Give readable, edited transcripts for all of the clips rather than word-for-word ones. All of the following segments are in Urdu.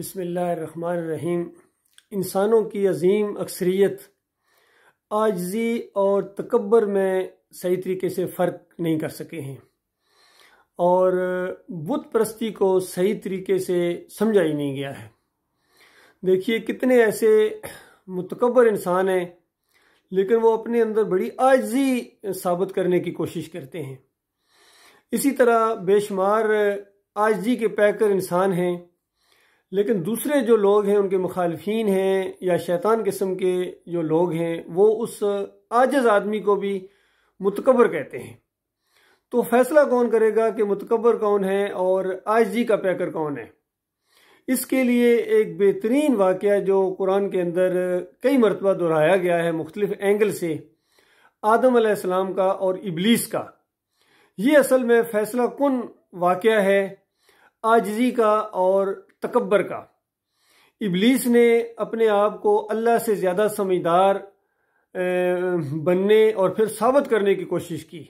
بسم اللہ الرحمن الرحیم۔ انسانوں کی عظیم اکثریت عاجزی اور تکبر میں صحیح طریقے سے فرق نہیں کر سکے ہیں اور بت پرستی کو صحیح طریقے سے سمجھا ہی نہیں گیا ہے۔ دیکھیے کتنے ایسے متکبر انسان ہیں لیکن وہ اپنے اندر بڑی عاجزی ثابت کرنے کی کوشش کرتے ہیں۔ اسی طرح بے شمار عاجزی کے پیکر انسان ہیں لیکن دوسرے جو لوگ ہیں ان کے مخالفین ہیں یا شیطان قسم کے جو لوگ ہیں وہ اس عاجز آدمی کو بھی متکبر کہتے ہیں۔ تو فیصلہ کون کرے گا کہ متکبر کون ہے اور عاجزی کا پیکر کون ہے؟ اس کے لیے ایک بہترین واقعہ جو قرآن کے اندر کئی مرتبہ دہرایا گیا ہے مختلف اینگل سے، آدم علیہ السلام کا اور ابلیس کا۔ یہ اصل میں فیصلہ کن واقعہ ہے عاجزی کا اور تکبر کا۔ ابلیس نے اپنے آپ کو اللہ سے زیادہ سمجھدار بننے اور پھر ثابت کرنے کی کوشش کی،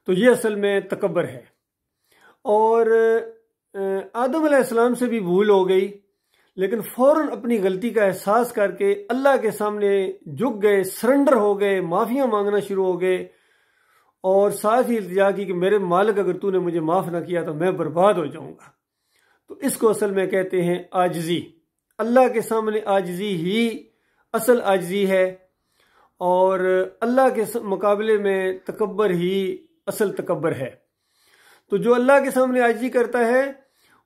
تو یہ اصل میں تکبر ہے۔ اور آدم علیہ السلام سے بھی بھول ہو گئی لیکن فوراً اپنی غلطی کا احساس کر کے اللہ کے سامنے جھک گئے، سرنڈر ہو گئے، معافیاں مانگنا شروع ہو گئے اور ساتھ ہی التجا کی کہ میرے مالک اگر تو نے مجھے معاف نہ کیا تو میں برباد ہو جاؤں گا۔ تو اس کو اصل میں کہتے ہیں عاجزی۔ اللہ کے سامنے عاجزی ہی اصل عاجزی ہے اور اللہ کے مقابلے میں تکبر ہی اصل تکبر ہے۔ تو جو اللہ کے سامنے عاجزی کرتا ہے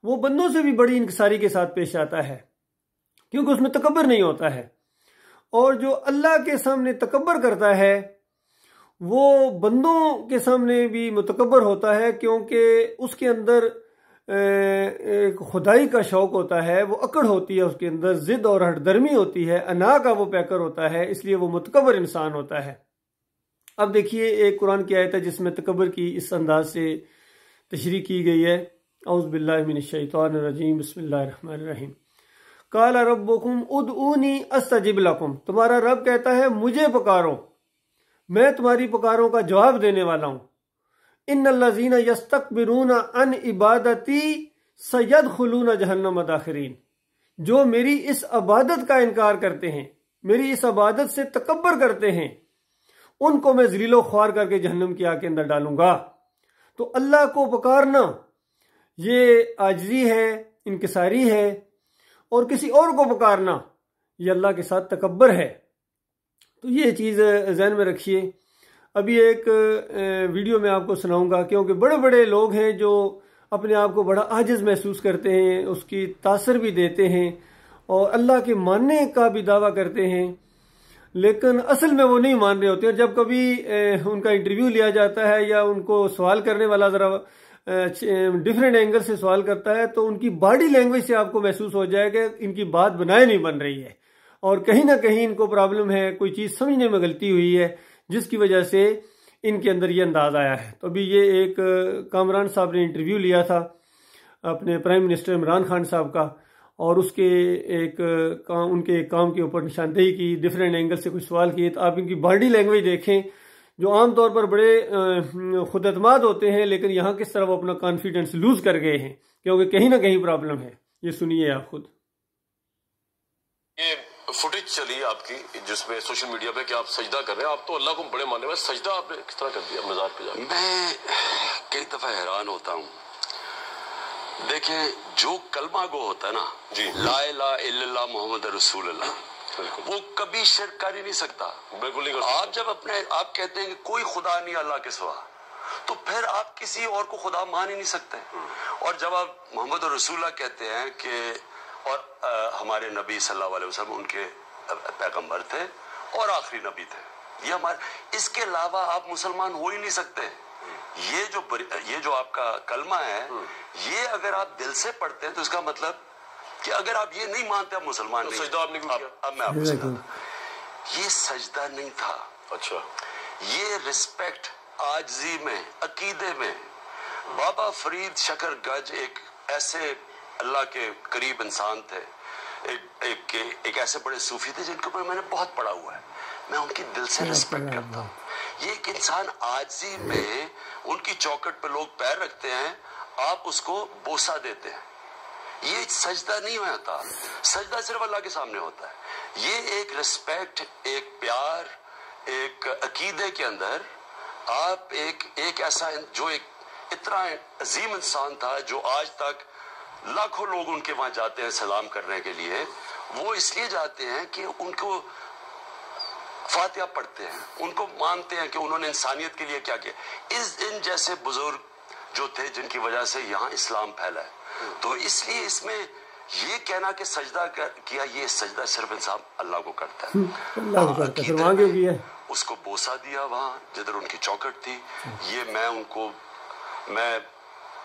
وہ بندوں سے بھی بڑی انکساری کے ساتھ پیش آتا ہے کیونکہ اس میں تکبر نہیں ہوتا ہے، اور جو اللہ کے سامنے تکبر کرتا ہے وہ بندوں کے سامنے بھی متکبر ہوتا ہے کیونکہ اس کے اندر ایک خدائی کا شوق ہوتا ہے، وہ اکڑ ہوتی ہے، اس کے اندر ضد اور ہٹ درمی ہوتی ہے، انا کا وہ پیکر ہوتا ہے، اس لیے وہ متکبر انسان ہوتا ہے۔ اب دیکھیے ایک قرآن کی آیت ہے جس میں تکبر کی اس انداز سے تشریح کی گئی ہے۔ اعوذ باللہ من الشیطان الرجیم، بسم اللہ الرحمن الرحیم۔ قال ربکم ادعونی استجب لکم، تمہارا رب کہتا ہے مجھے پکارو، میں تمہاری پکاروں کا جواب دینے والا ہوں۔ ان الذین یستکبرون عن عبادتی سیدخلون جہنم داخرین، جو میری اس عبادت کا انکار کرتے ہیں، میری اس عبادت سے تکبر کرتے ہیں، ان کو میں ذلیل و خوار کر کے جہنم کی آگ کے اندر ڈالوں گا۔ تو اللہ کو پکارنا یہ عاجزی ہے، انکساری ہے، اور کسی اور کو پکارنا یہ اللہ کے ساتھ تکبر ہے۔ تو یہ چیز ذہن میں رکھیے۔ ابھی ایک ویڈیو میں آپ کو سناؤں گا کیونکہ بڑے بڑے لوگ ہیں جو اپنے آپ کو بڑا عاجز محسوس کرتے ہیں، اس کی تاثر بھی دیتے ہیں اور اللہ کے ماننے کا بھی دعویٰ کرتے ہیں لیکن اصل میں وہ نہیں مان رہے ہوتے ہیں۔ جب کبھی ان کا انٹرویو لیا جاتا ہے یا ان کو سوال کرنے والا ذرا ڈیفرنٹ اینگل سے سوال کرتا ہے تو ان کی باڈی لینگویج سے آپ کو محسوس ہو جائے کہ ان کی بات بنائے نہیں بن رہی ہے اور کہیں نہ کہیں ان کو پرابلم ہے، کوئی چیز سمجھنے میں غلطی ہوئی ہے جس کی وجہ سے ان کے اندر یہ انداز آیا ہے۔ تو ابھی یہ ایک کامران صاحب نے انٹرویو لیا تھا اپنے پرائم منسٹر عمران خان صاحب کا، اور اس کے ان کے کام کے اوپر نشاندہی کی، ڈیفرنٹ اینگل سے کچھ سوال کیے۔ تو آپ ان کی باڈی لینگویج دیکھیں جو عام طور پر بڑے خود اعتماد ہوتے ہیں لیکن یہاں کس طرح وہ اپنا کانفیڈنس لوز کر گئے ہیں کیونکہ کہیں نہ کہیں پرابلم ہے۔ یہ سنیے آپ خود۔ یہ فوٹیج چلی آپ کی جس میں سوشل میڈیا پہ کہ آپ سجدہ کر رہے ہیں، آپ تو اللہ کو بڑے ماننے والے، سجدہ آپ نے کس طرح کر دیا مزار پہ جا کے؟ میں کئی دفعہ حیران ہوتا ہوں۔ دیکھیں جو کلمہ گو ہوتا ہے نا، لا الہ الا اللہ محمد رسول اللہ، وہ کبھی شرک کر ہی نہیں سکتا۔ بالکل نہیں کر سکتا۔ آپ جب آپ کہتے ہیں کہ کوئی خدا نہیں اللہ کے سوا، تو پھر آپ کسی اور کو خدا مان ہی نہیں سکتے۔ اور جب آپ محمد رسول اللہ کہتے ہیں کہ اور ہمارے نبی صلی اللہ علیہ وسلم ان کے پیغمبر تھے اور آخری نبی تھے، یہ ہمارے، اس کے علاوہ آپ مسلمان ہو ہی نہیں سکتے۔ یہ جو آپ کا کلمہ ہے، یہ اگر آپ دل سے پڑھتے ہیں تو اس کا مطلب کہ اگر آپ یہ نہیں مانتے آپ مسلمان نہیں۔ سجدہ آپ نے کیوں کیا؟ اب میں آپ کو سمجھاتا، یہ سجدہ نہیں تھا، اچھا یہ رسپیکٹ عاجزی میں، عقیدے میں۔ بابا فرید شکر گج ایک ایسے اللہ کے قریب انسان تھے، ایک ایسے بڑے صوفی تھے جن کے اوپر میں نے بہت پڑھا ہوا ہے، میں ان کی دل سے رسپیکٹ کرتا ہوں۔ یہ ایک انسان عاجزی میں، ان کی چوکٹ پہ لوگ پیر رکھتے ہیں، آپ اس کو بوسہ دیتے ہیں، یہ سجدہ نہیں ہوتا. سجدہ صرف اللہ کے سامنے ہوتا ہے. یہ ایک رسپیکٹ، ایک پیار، ایک عقیدے کے اندر آپ ایک ایسا جو ایک اتنا عظیم انسان تھا جو آج تک لاکھوں لوگ ان کے وہاں جاتے ہیں سلام کرنے کے لیے. وہ اس لیے جاتے ہیں کہ ان کو فاتحہ پڑھتے ہیں، ان کو مانتے ہیں کہ انہوں نے انسانیت کے لیے کیا کیا. ان جیسے بزرگ جو تھے جن کی وجہ سے یہاں اسلام پھیلا ہے. تو اس لیے اس میں یہ کہنا کہ سجدہ کیا، یہ سجدہ صرف انسان اللہ کو کرتا ہے. اللہ کو کرتا ہے. وہاں کیوں کیا؟ اس کو بوسہ دیا وہاں جدھر ان کی چوکٹ تھی. یہ میں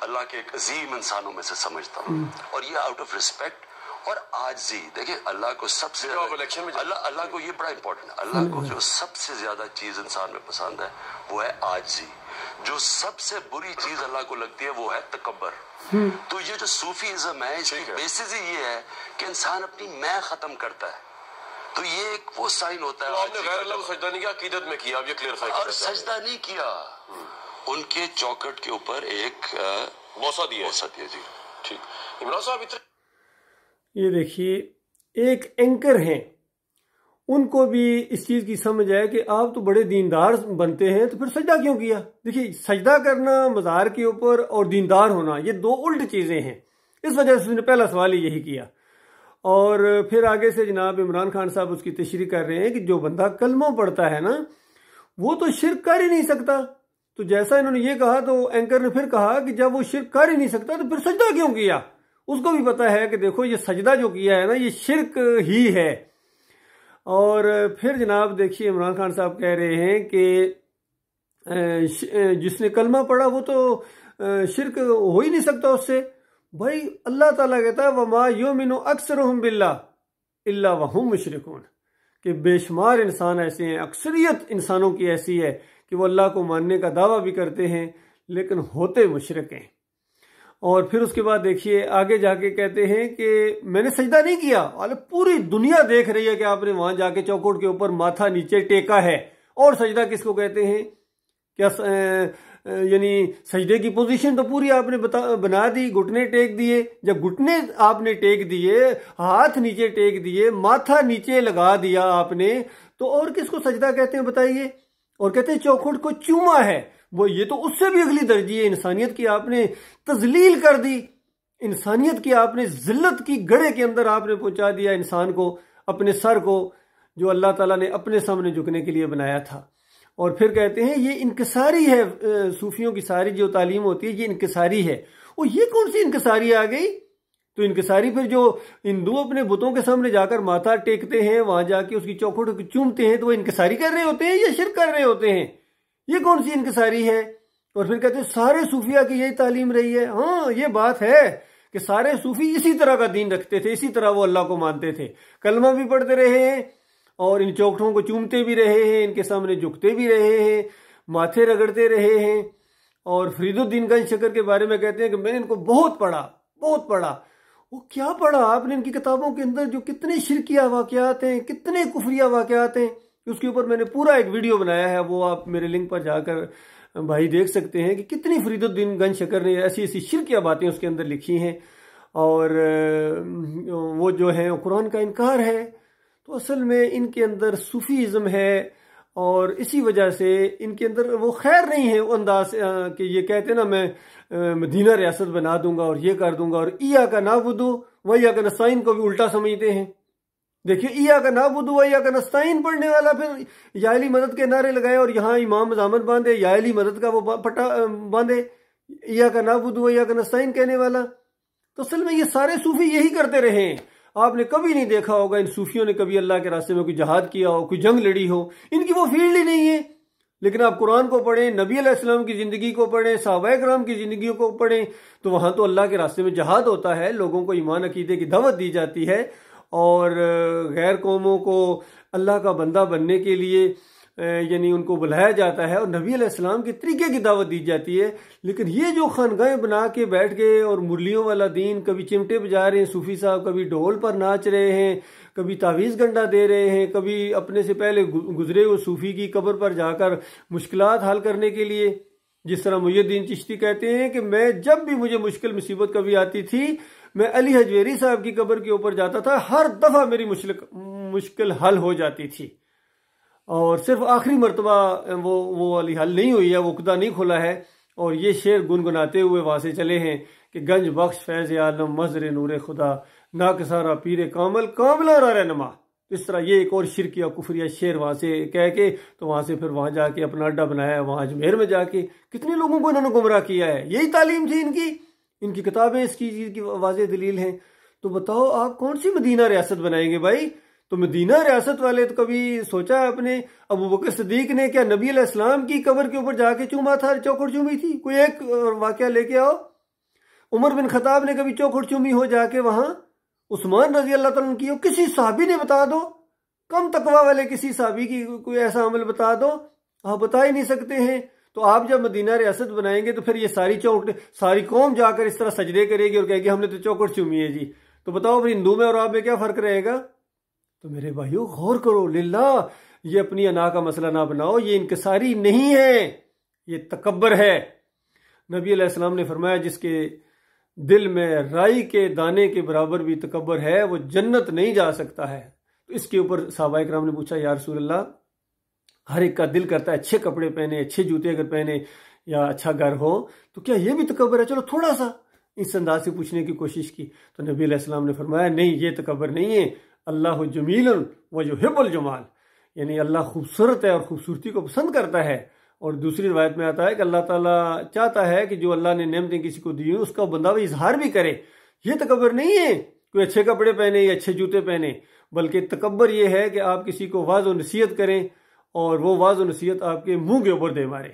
اللہ کے ایک عظیم انسانوں میں سے سمجھتا ہوں. اور یہ آؤٹ آف ریسپیکٹ اور عاجزی. دیکھیں اللہ کو سب سے اللہ کو یہ بڑا امپورٹنٹ ہے. اللہ کو جو سب سے زیادہ چیز انسان میں پسند ہے وہ ہے عاجزی. جو سب سے بری چیز اللہ کو لگتی ہے وہ ہے تکبر. تو یہ جو صوفیزم ہے اس کی بیسس ہی یہ ہے کہ انسان اپنی میں ختم کرتا ہے. تو یہ ایک وہ سائن ہوتا ہے. آپ نے غیر اللہ کو سجدہ نہیں کیا، عقیدت میں کیا. آپ یہ کلیئرفائی اور سجدہ نہیں کیا، ان کے چوکٹ کے اوپر ایک بوسہ دیا. جی ٹھیک. عمران صاحب یہ دیکھیے ایک اینکر ہیں، ان کو بھی اس چیز کی سمجھ ہے کہ آپ تو بڑے دیندار بنتے ہیں تو پھر سجدہ کیوں کیا. دیکھیے سجدہ کرنا مزار کے اوپر اور دیندار ہونا یہ دو الٹ چیزیں ہیں. اس وجہ سے اس نے پہلا سوال ہی یہی کیا. اور پھر آگے سے جناب عمران خان صاحب اس کی تشریح کر رہے ہیں کہ جو بندہ کلمہ پڑھتا ہے نا وہ تو شرک کر ہی نہیں سکتا. تو جیسا انہوں نے یہ کہا تو اینکر نے پھر کہا کہ جب وہ شرک کر ہی نہیں سکتا تو پھر سجدہ کیوں کیا. اس کو بھی پتا ہے کہ دیکھو یہ سجدہ جو کیا ہے نا یہ شرک ہی ہے. اور پھر جناب دیکھیے عمران خان صاحب کہہ رہے ہیں کہ جس نے کلمہ پڑھا وہ تو شرک ہو ہی نہیں سکتا اس سے. بھائی اللہ تعالیٰ کہتا ہے وَمَا يُؤْمِنُ أَكْثَرُهُمْ بِاللَّهِ إِلَّا وَهُمْ مُشْرِكُونَ کہ بے شمار انسان ایسے ہیں، اکثریت انسانوں کی ایسی ہے کہ وہ اللہ کو ماننے کا دعویٰ بھی کرتے ہیں لیکن ہوتے مشرک ہیں. اور پھر اس کے بعد دیکھیے آگے جا کے کہتے ہیں کہ میں نے سجدہ نہیں کیا. پوری دنیا دیکھ رہی ہے کہ آپ نے وہاں جا کے چوکٹ کے اوپر ماتھا نیچے ٹیکا ہے. اور سجدہ کس کو کہتے ہیں؟ کیا یعنی سجدے کی پوزیشن تو پوری آپ نے بنا دی، گھٹنے ٹیک دیے. جب گھٹنے آپ نے ٹیک دیے، ہاتھ نیچے ٹیک دیے، ماتھا نیچے لگا دیا آپ نے، تو اور کس کو سجدہ کہتے ہیں بتائیے؟ اور کہتے ہیں چوکھٹ کو چوما ہے. وہ یہ تو اس سے بھی اگلی درجی ہے. انسانیت کی آپ نے تذلیل کر دی، انسانیت کی آپ نے ذلت کی گڑھے کے اندر آپ نے پہنچا دیا انسان کو، اپنے سر کو جو اللہ تعالیٰ نے اپنے سامنے جھکنے کے لیے بنایا تھا. اور پھر کہتے ہیں یہ انکساری ہے. صوفیوں کی ساری جو تعلیم ہوتی ہے یہ انکساری ہے. اور یہ کون سی انکساری آ گئی؟ تو انکساری پھر جو ہندو اپنے بتوں کے سامنے جا کر ماتھا ٹیکتے ہیں، وہاں جا کے اس کی چوکھٹ کو چومتے ہیں، تو وہ انکساری کر رہے ہوتے ہیں یا شرک کر رہے ہوتے ہیں؟ یہ کون سی انکساری ہے؟ اور پھر کہتے ہیں سارے صوفیہ کی یہی تعلیم رہی ہے. ہاں یہ بات ہے کہ سارے صوفی اسی طرح کا دین رکھتے تھے، اسی طرح وہ اللہ کو مانتے تھے، کلمہ بھی پڑھتے رہے ہیں اور ان چوکھٹوں کو چومتے بھی رہے ہیں، ان کے سامنے جھکتے بھی رہے ہیں، ماتھے رگڑتے رہے ہیں. اور فرید الدین گنج شکر کے بارے میں کہتے ہیں کہ میں نے ان کو بہت پڑھا. وہ کیا پڑھا آپ نے؟ ان کی کتابوں کے اندر جو کتنے شرکیہ واقعات ہیں، کتنے کفریہ واقعات ہیں، اس کے اوپر میں نے پورا ایک ویڈیو بنایا ہے، وہ آپ میرے لنک پر جا کر بھائی دیکھ سکتے ہیں کہ کتنی فرید الدین گنج شکر نے ایسی شرکیہ باتیں اس کے اندر لکھی ہیں. اور وہ جو ہیں قرآن کا انکار ہے. تو اصل میں ان کے اندر صوفیزم ہے اور اسی وجہ سے ان کے اندر وہ خیر نہیں ہے. وہ انداز کہ یہ کہتے ہیں نا میں مدینہ ریاست بنا دوں گا اور یہ کر دوں گا. اور ایاک نعبد و ایاک نستعین کو بھی الٹا سمجھتے ہیں. دیکھیے ایاک نعبد و ایاک نستعین پڑھنے والا پھر یا علی مدد کے نعرے لگائے اور یہاں امام مزامت باندھے، یا علی مدد کا وہ پٹا باندھے، ایاک نعبد و ایاک نستعین کہنے والا. تو اصل میں یہ سارے صوفی یہی کرتے رہے ہیں. آپ نے کبھی نہیں دیکھا ہوگا ان صوفیوں نے کبھی اللہ کے راستے میں کوئی جہاد کیا ہو، کوئی جنگ لڑی ہو. ان کی وہ فیلڈ ہی نہیں ہے. لیکن آپ قرآن کو پڑھیں، نبی علیہ السلام کی زندگی کو پڑھیں، صحابہ کرام کی زندگیوں کو پڑھیں، تو وہاں تو اللہ کے راستے میں جہاد ہوتا ہے، لوگوں کو ایمان عقیدے کی دعوت دی جاتی ہے اور غیر قوموں کو اللہ کا بندہ بننے کے لیے یعنی ان کو بلایا جاتا ہے اور نبی علیہ السلام کے طریقے کی دعوت دی جاتی ہے. لیکن یہ جو خانگاہیں بنا کے بیٹھ گئے اور مرلیوں والا دین، کبھی چمٹے بجا رہے ہیں صوفی صاحب، کبھی ڈھول پر ناچ رہے ہیں، کبھی تعویذ گنڈا دے رہے ہیں، کبھی اپنے سے پہلے گزرے ہوئے صوفی کی قبر پر جا کر مشکلات حل کرنے کے لیے جس طرح محی الدین چشتی کہتے ہیں کہ میں جب بھی مجھے مشکل مصیبت کبھی آتی تھی میں علی حجویری صاحب کی قبر کے اوپر جاتا تھا، ہر دفعہ میری مشکل حل ہو جاتی تھی، اور صرف آخری مرتبہ وہ علی حل نہیں ہوئی ہے، وہ عقدہ نہیں کھلا ہے۔ اور یہ شعر گنگناتے ہوئے وہاں سے چلے ہیں کہ گنج بخش فیض عالم مظہر نور خدا، ناکسارا پیر کامل کاملہ را رہنما۔ اس طرح یہ ایک اور شرکیہ کفریہ شعر وہاں سے کہہ کے تو وہاں سے پھر وہاں جا کے اپنا اڈا بنایا، وہاں اجمیر میں جا کے کتنے لوگوں کو انہوں نے گمراہ کیا ہے۔ یہی تعلیم تھی ان کی کتابیں اس کی چیز کی واضح دلیل ہیں۔ تو بتاؤ آپ کون سی مدینہ ریاست بنائیں گے بھائی؟ تو مدینہ ریاست والے تو کبھی سوچا ہے اپنے ابو بکر صدیق نے کیا نبی علیہ السلام کی قبر کے اوپر جا کے چوما تھا، چوکھٹ چومی تھی؟ کوئی ایک واقعہ لے کے آؤ۔ عمر بن خطاب نے کبھی چوکھٹ چومی ہو جا کے وہاں؟ عثمان رضی اللہ تعالیٰ کی کسی صحابی نے بتا دو، کم تقوی والے کسی صحابی کی کوئی ایسا عمل بتا دو، آپ بتا ہی نہیں سکتے ہیں۔ تو آپ جب مدینہ ریاست بنائیں گے تو پھر یہ ساری قوم جا کر اس طرح سجدے کرے گی اور کہے گی ہم نے تو چوکھٹ چومی ہے جی۔ تو بتاؤ پھر ہندو میں اور آپ میں کیا فرق رہے گا؟ تو میرے بھائیو غور کرو للہ، یہ اپنی انا کا مسئلہ نہ بناؤ، یہ انکساری نہیں ہے، یہ تکبر ہے۔ نبی علیہ السلام نے فرمایا جس کے دل میں رائی کے دانے کے برابر بھی تکبر ہے وہ جنت نہیں جا سکتا ہے۔ تو اس کے اوپر صحابہ کرام نے پوچھا یا رسول اللہ، ہر ایک کا دل کرتا ہے اچھے کپڑے پہنے، اچھے جوتے اگر پہنے یا اچھا گھر ہو، تو کیا یہ بھی تکبر ہے؟ چلو تھوڑا سا اس انداز سے پوچھنے کی کوشش کی تو نبی علیہ السلام نے فرمایا نہیں، یہ تکبر نہیں ہے، اللہ جمیل ویحب الجمال، یعنی اللہ خوبصورت ہے اور خوبصورتی کو پسند کرتا ہے۔ اور دوسری روایت میں آتا ہے کہ اللہ تعالیٰ چاہتا ہے کہ جو اللہ نے نعمتیں کسی کو دی اس کا بندہ بھی اظہار بھی کرے۔ یہ تکبر نہیں ہے کوئی اچھے کپڑے پہنے یا اچھے جوتے پہنے، بلکہ تکبر یہ ہے کہ آپ کسی کو واعظ و نصیحت کریں اور وہ واعظ و نصیحت آپ کے منہ کے اوپر دے مارے،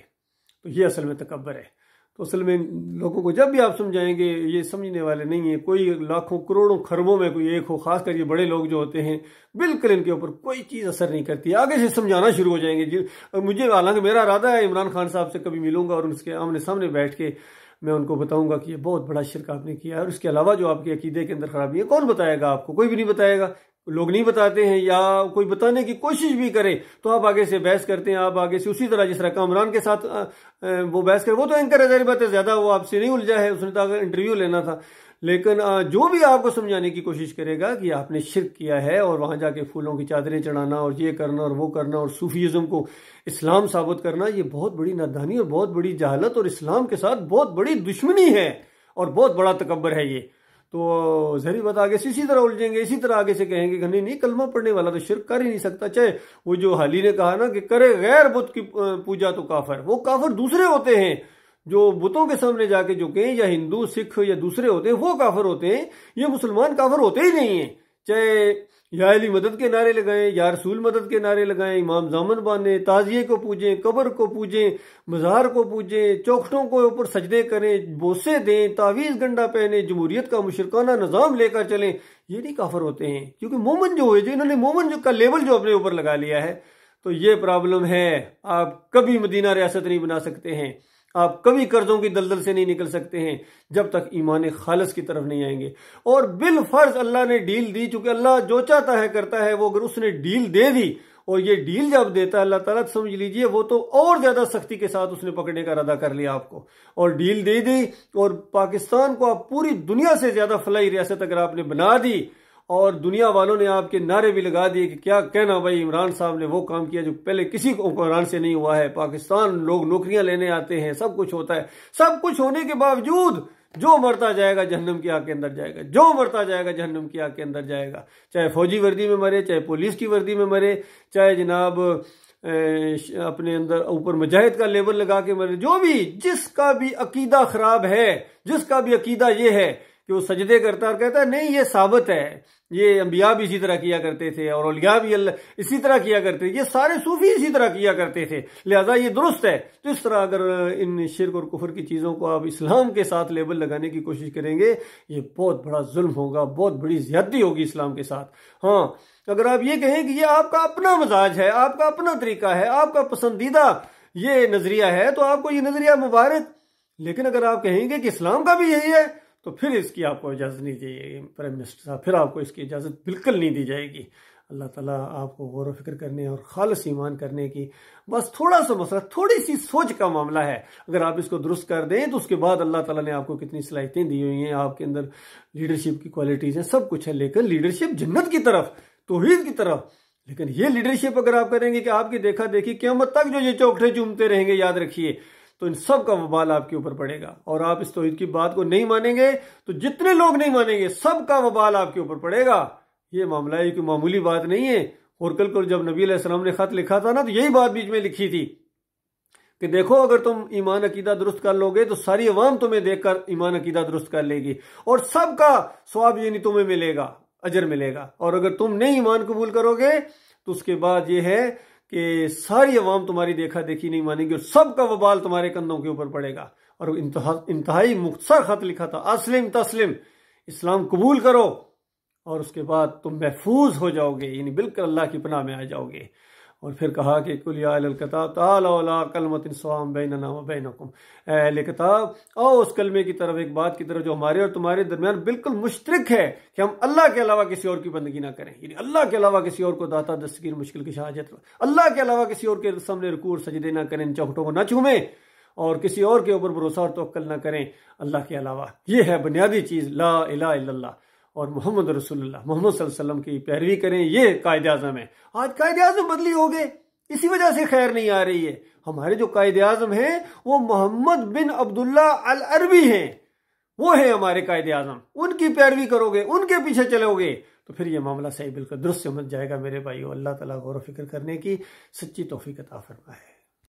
تو یہ اصل میں تکبر ہے۔ تو اصل میں لوگوں کو جب بھی آپ سمجھائیں گے یہ سمجھنے والے نہیں ہیں، کوئی لاکھوں کروڑوں خربوں میں کوئی ایک ہو، خاص کر یہ بڑے لوگ جو ہوتے ہیں بالکل ان کے اوپر کوئی چیز اثر نہیں کرتی، آگے سے سمجھانا شروع ہو جائیں گے۔ مجھے حالانکہ میرا ارادہ ہے عمران خان صاحب سے کبھی ملوں گا اور اس کے آمنے سامنے بیٹھ کے میں ان کو بتاؤں گا کہ یہ بہت بڑا شرک آپ نے کیا ہے، اور اس کے علاوہ جو آپ کے عقیدے کے اندر خرابی ہے کون بتائے گا آپ کو؟ کوئی بھی نہیں بتائے گا، لوگ نہیں بتاتے ہیں، یا کوئی بتانے کی کوشش بھی کرے تو آپ آگے سے بحث کرتے ہیں، آپ آگے سے اسی طرح جس طرح کامران کے ساتھ وہ بحث کرے، وہ تو اینکر ہے ظاہر بات ہے، زیادہ وہ آپ سے نہیں الجھا ہے، اس نے تو انٹرویو لینا تھا، لیکن جو بھی آپ کو سمجھانے کی کوشش کرے گا کہ آپ نے شرک کیا ہے اور وہاں جا کے پھولوں کی چادریں چڑھانا اور یہ کرنا اور وہ کرنا اور صوفیزم کو اسلام ثابت کرنا، یہ بہت بڑی نادانی اور بہت بڑی جہالت اور اسلام کے ساتھ بہت بڑی دشمنی ہے اور بہت بڑا تکبر ہے یہ۔ تو ظاہری بات آگے سے اسی طرح الجھیں گے، اسی طرح آگے سے کہیں گے کہ نہیں کلمہ پڑھنے والا تو شرک کر ہی نہیں سکتا، چاہے وہ جو حالی نے کہا نا کہ کرے غیر بت کی پوجا تو کافر، وہ کافر دوسرے ہوتے ہیں جو بتوں کے سامنے جا کے جھکیں، یا ہندو سکھ یا دوسرے ہوتے ہیں وہ کافر ہوتے ہیں، یہ مسلمان کافر ہوتے ہی نہیں ہیں، چاہے یا علی مدد کے نعرے لگائیں، یا رسول مدد کے نعرے لگائیں، امام زامن باندھیں، تعزیے کو پوجیں، قبر کو پوجیں، مزار کو پوجیں، چوکھٹوں کو اوپر سجدے کریں، بوسے دیں، تعویذ گنڈا پہنے، جمہوریت کا مشرکانہ نظام لے کر چلیں، یہ نہیں کافر ہوتے ہیں، کیونکہ مومن جو ہوئے جو انہوں نے مومن کا لیبل جو اپنے اوپر لگا لیا ہے۔ تو یہ پرابلم ہے، آپ کبھی مدینہ ریاست نہیں بنا سکتے ہیں، آپ کبھی قرضوں کی دلدل سے نہیں نکل سکتے ہیں جب تک ایمان خالص کی طرف نہیں آئیں گے۔ اور بالفرض اللہ نے ڈیل دی، چونکہ اللہ جو چاہتا ہے کرتا ہے، وہ اگر اس نے ڈیل دے دی اور یہ ڈیل جب دیتا ہے اللہ تعالیٰ، سمجھ لیجئے وہ تو اور زیادہ سختی کے ساتھ اس نے پکڑنے کا ارادہ کر لیا آپ کو، اور ڈیل دے دی، اور پاکستان کو آپ پوری دنیا سے زیادہ فلاحی ریاست اگر آپ نے بنا دی، اور دنیا والوں نے آپ کے نعرے بھی لگا دیے کہ کیا کہنا بھائی عمران صاحب نے وہ کام کیا جو پہلے کسی کو عمران سے نہیں ہوا ہے، پاکستان لوگ نوکریاں لینے آتے ہیں، سب کچھ ہوتا ہے، سب کچھ ہونے کے باوجود جو مرتا جائے گا جہنم کی آگ کے اندر جائے گا، جو مرتا جائے گا جہنم کی آگ کے اندر جائے گا، چاہے فوجی وردی میں مرے، چاہے پولیس کی وردی میں مرے، چاہے جناب اپنے اندر اوپر مجاہد کا لیبل لگا کے مرے، جو بھی جس کا بھی عقیدہ خراب ہے، جس کا بھی عقیدہ یہ ہے کہ وہ سجدے کرتا اور کہتا ہے نہیں یہ ثابت ہے، یہ انبیاء بھی اسی طرح کیا کرتے تھے اور اولیاء بھی اسی طرح کیا کرتے تھے، یہ سارے صوفی اسی طرح کیا کرتے تھے، لہذا یہ درست ہے۔ تو اس طرح اگر ان شرک اور کفر کی چیزوں کو آپ اسلام کے ساتھ لیبل لگانے کی کوشش کریں گے، یہ بہت بڑا ظلم ہوگا، بہت بڑی زیادتی ہوگی اسلام کے ساتھ۔ ہاں اگر آپ یہ کہیں کہ یہ آپ کا اپنا مزاج ہے، آپ کا اپنا طریقہ ہے، آپ کا پسندیدہ یہ نظریہ ہے، تو آپ کو یہ نظریہ مبارک، لیکن اگر آپ کہیں گے کہ اسلام کا بھی یہی ہے تو پھر اس کی آپ کو اجازت نہیں دی جائے گی پرائم منسٹر صاحب، پھر آپ کو اس کی اجازت بالکل نہیں دی جائے گی۔ اللہ تعالیٰ آپ کو غور و فکر کرنے اور خالص ایمان کرنے کی بس تھوڑا سا مسئلہ، تھوڑی سی سوچ کا معاملہ ہے، اگر آپ اس کو درست کر دیں تو اس کے بعد اللہ تعالیٰ نے آپ کو کتنی صلاحیتیں دی ہوئی ہیں، آپ کے اندر لیڈرشپ کی کوالٹیز ہیں، سب کچھ ہے، لیکن لیڈرشپ جنت کی طرف، توحید کی طرف۔ لیکن یہ لیڈرشپ اگر آپ کریں گے کہ آپ کی دیکھا دیکھی قیامت تک جو یہ چوکٹے چومتے رہیں گے، یاد رکھیے، تو ان سب کا وبال آپ کے اوپر پڑے گا، اور آپ اس توحید کی بات کو نہیں مانیں گے تو جتنے لوگ نہیں مانیں گے سب کا وبال آپ کے اوپر پڑے گا۔ یہ معاملہ ہے کہ معمولی بات نہیں ہے۔ اور کل جب نبی علیہ السلام نے خط لکھا تھا نا، تو یہی بات بیچ میں لکھی تھی کہ دیکھو اگر تم ایمان عقیدہ درست کر لو گے تو ساری عوام تمہیں دیکھ کر ایمان عقیدہ درست کر لے گی، اور سب کا ثواب یعنی تمہیں ملے گا، اجر ملے گا، اور اگر تم نہیں ایمان قبول کرو گے تو اس کے بعد یہ ہے کہ ساری عوام تمہاری دیکھا دیکھی نہیں مانے گی، اور سب کا وبال تمہارے کندھوں کے اوپر پڑے گا۔ اور انتہائی مختصر خط لکھا تھا، اسلم تسلم، اسلام قبول کرو اور اس کے بعد تم محفوظ ہو جاؤ گے، یعنی بالکل اللہ کی پناہ میں آ جاؤ گے۔ اور پھر کہا کہ قل یا اہل الکتاب تعالوا الی کلمۃ سواء بیننا وبینکم، اے اہل کتاب آؤ اس کلمے کی طرف، ایک بات کی طرف جو ہمارے اور تمہارے درمیان بالکل مشترک ہے، کہ ہم اللہ کے علاوہ کسی اور کی بندگی نہ کریں، یعنی اللہ کے علاوہ کسی اور کو داتا دستگیر مشکل کی حاجت، اللہ کے علاوہ کسی اور کے سامنے رکوع اور سجدے نہ کریں، چوکھٹوں کو نہ چومیں، اور کسی اور کے اوپر بھروسہ اور توکل نہ کریں اللہ کے علاوہ۔ یہ ہے بنیادی چیز، لا الہ الا اللہ اور محمد رسول اللہ، محمد صلی اللہ علیہ وسلم کی پیروی کریں، یہ قائد اعظم ہے۔ آج قائد اعظم بدلی ہو گئے، اسی وجہ سے خیر نہیں آ رہی ہے۔ ہمارے جو قائد اعظم ہیں وہ محمد بن عبداللہ العربی ہیں، وہ ہیں ہمارے قائد اعظم، ان کی پیروی کرو گے، ان کے پیچھے چلو گے تو پھر یہ معاملہ صحیح بالکل درست سمجھ جائے گا۔ میرے بھائیو، اللہ تعالیٰ غور و فکر کرنے کی سچی توفیق عطا فرمائے۔